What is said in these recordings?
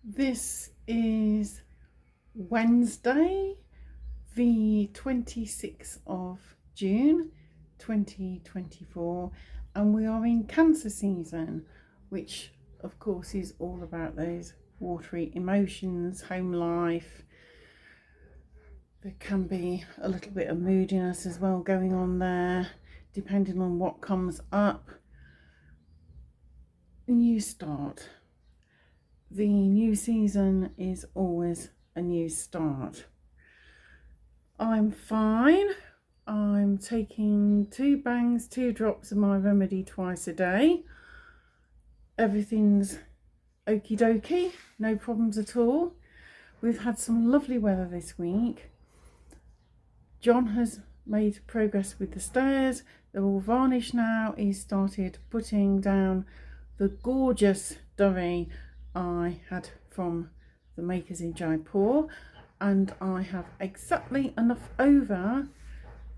This is Wednesday, the 26th of June 2024, and we are in Cancer season, which of course is all about those watery emotions, home life. There can be a little bit of moodiness as well going on there, depending on what comes up. New start. The new season is always a new start. I'm fine. I'm taking 2 bangs, 2 drops of my remedy twice a day. Everything's okie dokie, no problems at all. We've had some lovely weather this week. John has made progress with the stairs. They're all varnished now. He's started putting down the gorgeous durry I had from the makers in Jaipur, and I have exactly enough over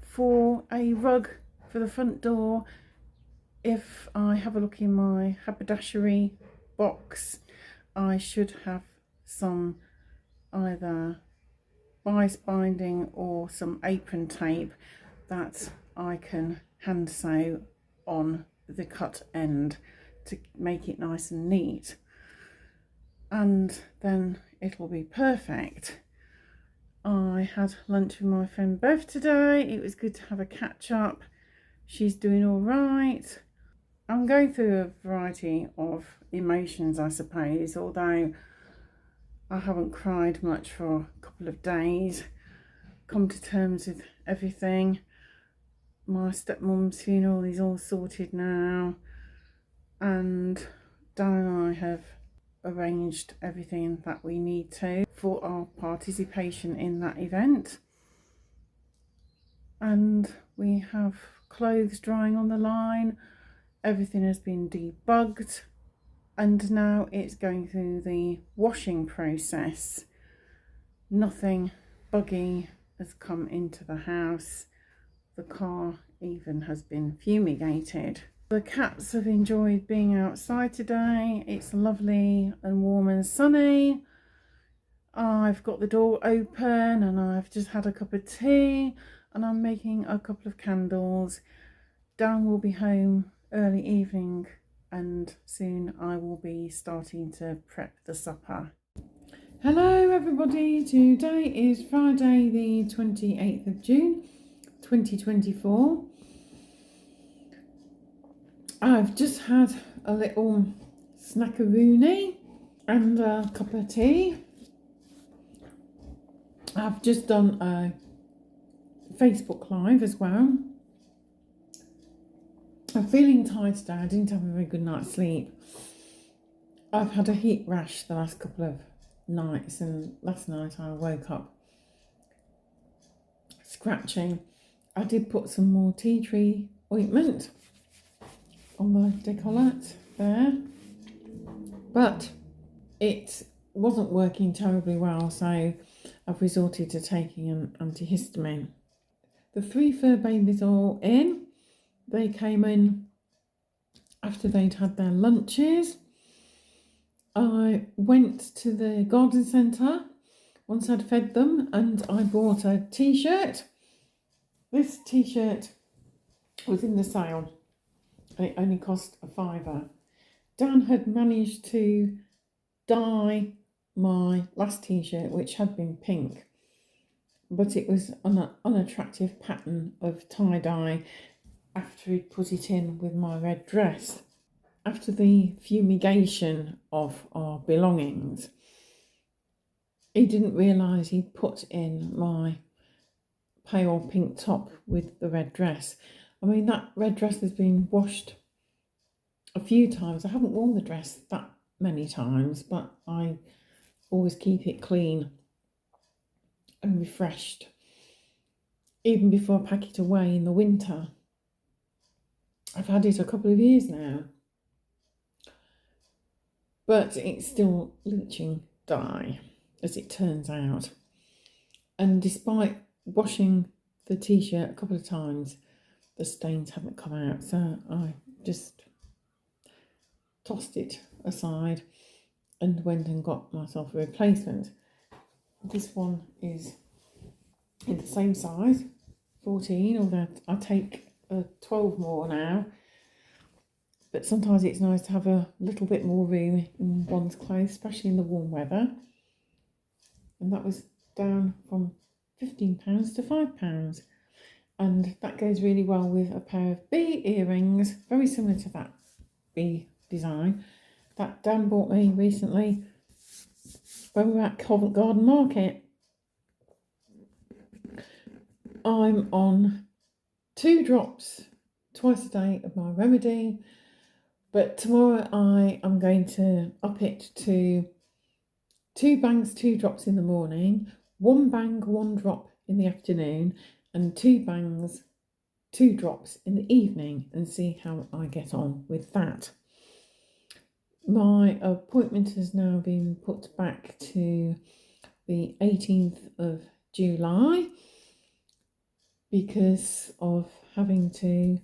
for a rug for the front door. If I have a look in my haberdashery box, I should have some either bias binding or some apron tape that I can hand sew on the cut end to make it nice and neat, and then it'll be perfect. I had lunch with my friend Bev today. It was good to have a catch up. She's doing all right. I'm going through a variety of emotions, I suppose, although I haven't cried much for a couple of days. Come to terms with everything. My stepmom's funeral is all sorted now, and Dan and I have arranged everything that we need to for our participation in that event, and we have clothes drying on the line. Everything has been debugged, and now it's going through the washing process. Nothing buggy has come into the house. The car even has been fumigated. The cats have enjoyed being outside today. It's lovely and warm and sunny. I've got the door open and I've just had a cup of tea and I'm making a couple of candles. Dan will be home early evening and soon I will be starting to prep the supper. Hello everybody, today is Friday the 28th of June 2024. I've just had a little snackaroonie and a cup of tea. I've just done a Facebook Live as well. I'm feeling tired today. I didn't have a very good night's sleep. I've had a heat rash the last couple of nights, and last night I woke up scratching. I did put some more tea tree ointment on the décolleté there, but it wasn't working terribly well, so I've resorted to taking an antihistamine. The 3 fur babies are all in. They came in after they'd had their lunches. I went to the garden centre once I'd fed them and I bought a t-shirt. This t-shirt was in the sale and it only cost a £5. Dan had managed to dye my last t-shirt, which had been pink, but it was an unattractive pattern of tie-dye after he'd put it in with my red dress. After the fumigation of our belongings, he didn't realise he'd put in my pale pink top with the red dress. I mean, that red dress has been washed a few times. I haven't worn the dress that many times, but I always keep it clean and refreshed, even before I pack it away in the winter. I've had it a couple of years now, but it's still leaching dye, as it turns out. And despite washing the t-shirt a couple of times, the stains haven't come out, so I just tossed it aside and went and got myself a replacement. This one is in the same size, 14, although I take a 12 more now. But sometimes it's nice to have a little bit more room in one's clothes, especially in the warm weather. And that was down from £15 to £5. And that goes really well with a pair of bee earrings, very similar to that bee design that Dan bought me recently when we were at Covent Garden Market. I'm on 2 drops twice a day of my remedy, but tomorrow I am going to up it to 2 bangs, 2 drops in the morning, 1 bang, 1 drop in the afternoon, and 2 bangs, 2 drops in the evening, and see how I get on with that. My appointment has now been put back to the 18th of July because of having to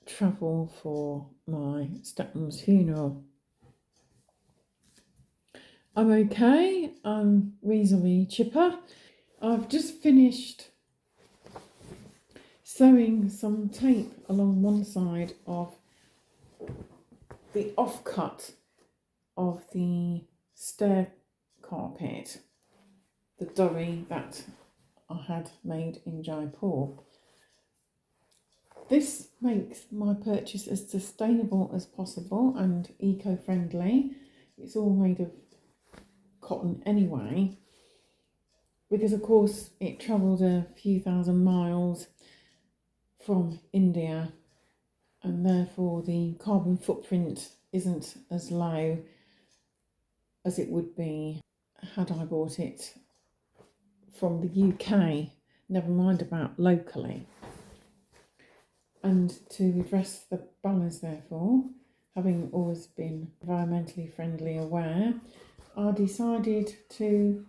travel for my stepmom's funeral. I'm okay, I'm reasonably chipper. I've just finished sewing some tape along one side of the offcut of the stair carpet, the durry that I had made in Jaipur. This makes my purchase as sustainable as possible and eco-friendly. It's all made of cotton anyway, because of course it travelled a few thousand miles from India, and therefore the carbon footprint isn't as low as it would be had I bought it from the UK, never mind about locally. And to address the balance, therefore, having always been environmentally friendly aware, I decided to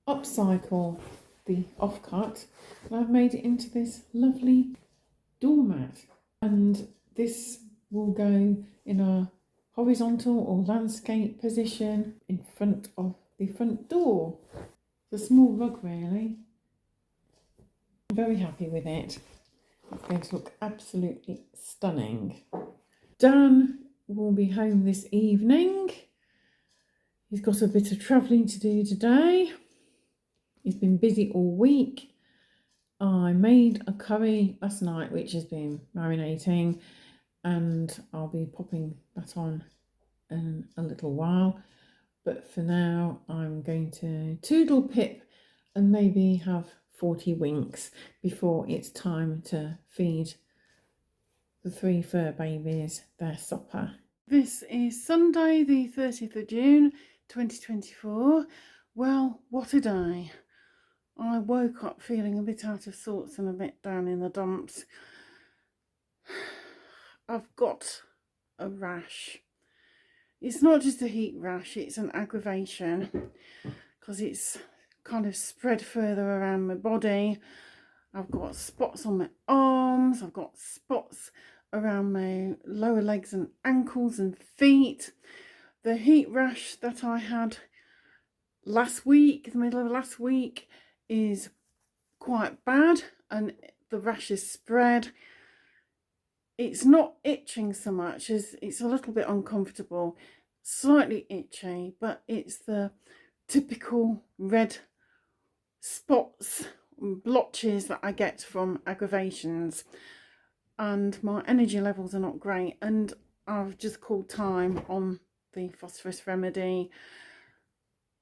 upcycle the offcut, and I've made it into this lovely doormat. And this will go in a horizontal or landscape position in front of the front door. It's a small rug really. I'm very happy with it. It's going to look absolutely stunning. Dan will be home this evening. He's got a bit of travelling to do today. He's been busy all week. I made a curry last night which has been marinating, and I'll be popping that on in a little while. But for now I'm going to toodle pip and maybe have 40 winks before it's time to feed the 3 fur babies their supper. This is Sunday the 30th of June 2024. Well, what a day. I woke up feeling a bit out of sorts and a bit down in the dumps. I've got a rash. It's not just a heat rash, it's an aggravation because it's kind of spread further around my body. I've got spots on my arms, I've got spots around my lower legs and ankles and feet. The heat rash that I had last week, the middle of last week, is quite bad, and the rash is spread. It's not itching so much as it's a little bit uncomfortable, slightly itchy, but it's the typical red spots and blotches that I get from aggravations, and my energy levels are not great. And I've just called time on the phosphorus remedy,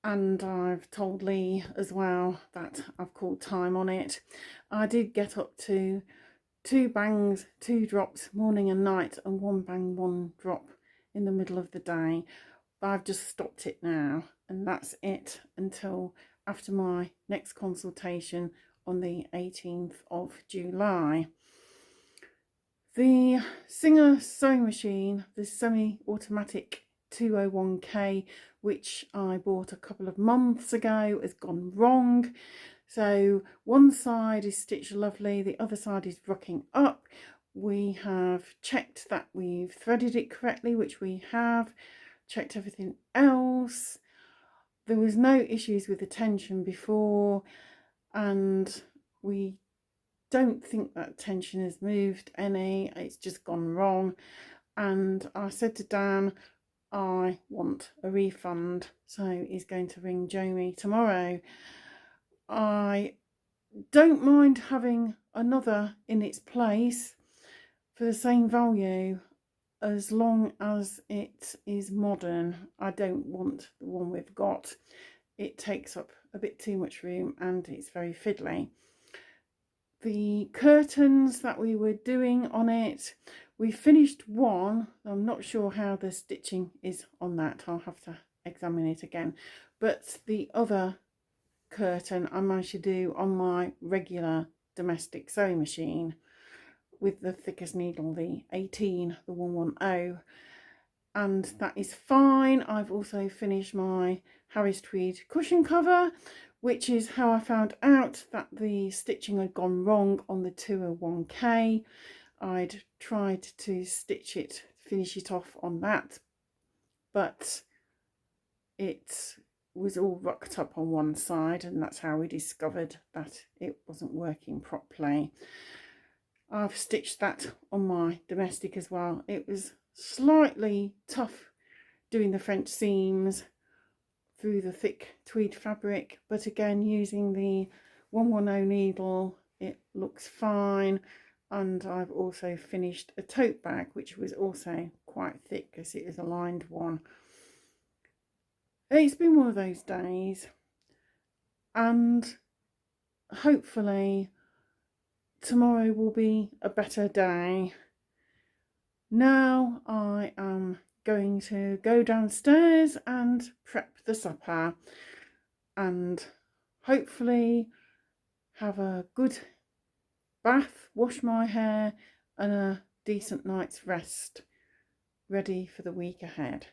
and I've told Lee as well that I've called time on it. I did get up to 2 bangs, 2 drops morning and night, and 1 bang, 1 drop in the middle of the day. But I've just stopped it now, and that's it until after my next consultation on the 18th of July. The Singer sewing machine, the semi-automatic 201K, which I bought a couple of months ago, has gone wrong. So one side is stitched lovely, the other side is rocking up. We have checked that we've threaded it correctly, which we have. checked everything else. There was no issues with the tension before, and we don't think that tension has moved any. It's just gone wrong. And I said to Dan, I want a refund, so he's going to ring Jamie tomorrow. I don't mind having another in its place for the same value, as long as it is modern. I don't want the one we've got. It takes up a bit too much room and it's very fiddly. The curtains that we were doing on it, we finished one. I'm not sure how the stitching is on that. I'll have to examine it again. But the other curtain I managed to do on my regular domestic sewing machine with the thickest needle, the 18, the 110, and that is fine. I've also finished my Harris Tweed cushion cover, which is how I found out that the stitching had gone wrong on the 201K. I'd tried to stitch it, finish it off on that, but it was all rucked up on one side, and that's how we discovered that it wasn't working properly. I've stitched that on my domestic as well. It was slightly tough doing the French seams through the thick tweed fabric, but again, using the 110 needle, it looks fine. And I've also finished a tote bag, which was also quite thick because it is a lined one. It's been one of those days, and hopefully tomorrow will be a better day. Now I am going to go downstairs and prep the supper and hopefully have a good bath, wash my hair, and a decent night's rest, ready for the week ahead.